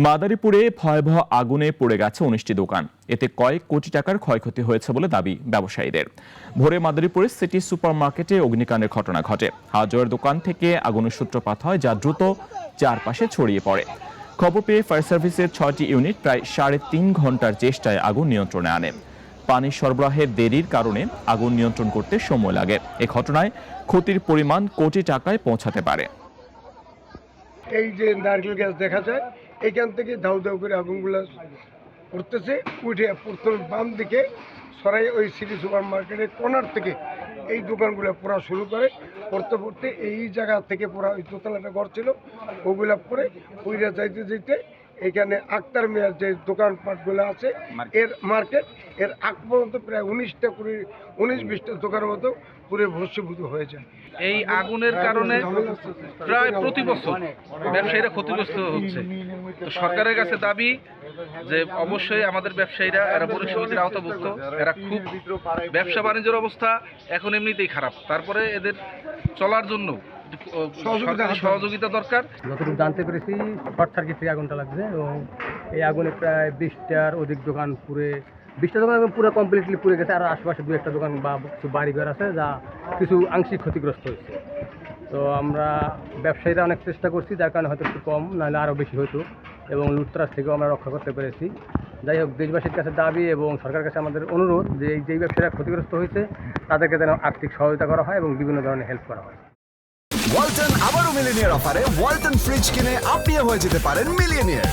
মাদারীপুরে ভয়াবহ আগুনে পড়ে গেছে ১৯টি দোকান। এতে কয়েক কোটি টাকার ক্ষয়ক্ষতি হয়েছে বলে দাবি ব্যবসায়ীদের। ভোরে মাদারীপুরের সিটি সুপারমার্কেটে অগ্নিকাণ্ডের ঘটনা ঘটে। হাজার দোকান থেকে আগুনের সূত্রপাত হয়, যা দ্রুত চারপাশে ছড়িয়ে পড়ে। খবর পেয়ে ফায়ার সার্ভিসের ৬টি ইউনিট প্রায় ৩.৫ ঘন্টার চেষ্টায় আগুন নিয়ন্ত্রণে আনে। পানি সরবরাহের দেরির কারণে আগুন নিয়ন্ত্রণ করতে সময় লাগে। এ ঘটনায় ক্ষতির পরিমাণ কোটি টাকায় পৌঁছাতে পারে। এই যে নারকেল গাছ দেখা যায়, এখান থেকে ধাউ ধাউ করে আগুনগুলো উঠতেছে, উঠে প্রথম বাম দিকে সরাই ওই সিটি সুপার মার্কেটের কর্নার থেকে এই দোকানগুলো পড়া শুরু করে। পড়তে পড়তে এই জায়গা থেকে পড়া ওই দোতলাটা ঘর ছিল, ওগুলা পরে ওইটা যাইতে যেতে এখানে আক্তার মিয়ার যে দোকানপাটগুলো আছে এর মার্কেট, এর আগ পর্যন্ত প্রায় 19-20টা দোকানের মতো পুরো ভস্মীভূত হয়ে যায়। এই আগুনের কারণে প্রায় প্রতি বছর ব্যবসায়ীরা ক্ষতিগ্রস্ত হচ্ছে। তো সরকারের কাছে দাবি যে অবশ্যই আমাদের ব্যবসায়ীরা এরা পৌর সমিতির আওতাভুক্ত, এরা খুব ব্যবসা বাণিজ্যের অবস্থা এখন এমনিতেই খারাপ, তারপরে এদের চলার জন্য সহযোগিতা দরকার। যতটুকু জানতে পেরেছি, শর্ট সার্কিট থেকে আগুনটা লাগছে এবং এই আগুনে প্রায় 20টার অধিক দোকান পুড়ে, 20টা দোকান পুরো কমপ্লিটলি পুড়ে গেছে। আর আশেপাশে 2-1টা দোকান বা কিছু বাড়িঘর আছে যা কিছু আংশিক ক্ষতিগ্রস্ত হয়েছে। তো আমরা ব্যবসায়ীরা অনেক চেষ্টা করছি, যার কারণে হয়তো একটু কম, নাহলে আরও বেশি হতো, এবং লুটতরাজ থেকেও আমরা রক্ষা করতে পেরেছি। যাই হোক, দেশবাসীর কাছে দাবি এবং সরকারের কাছে আমাদের অনুরোধ যে যেই ব্যবসায়ীরা ক্ষতিগ্রস্ত হয়েছে তাদেরকে যেন আর্থিক সহায়তা করা হয় এবং বিভিন্ন ধরনের হেল্প করা হয়। ওয়ালটন আবারও মিলিনিয়ার অফারে ওয়ালটন ফ্রিজ কিনে আপনিও হয়ে যেতে পারেন মিলিয়নিয়ার।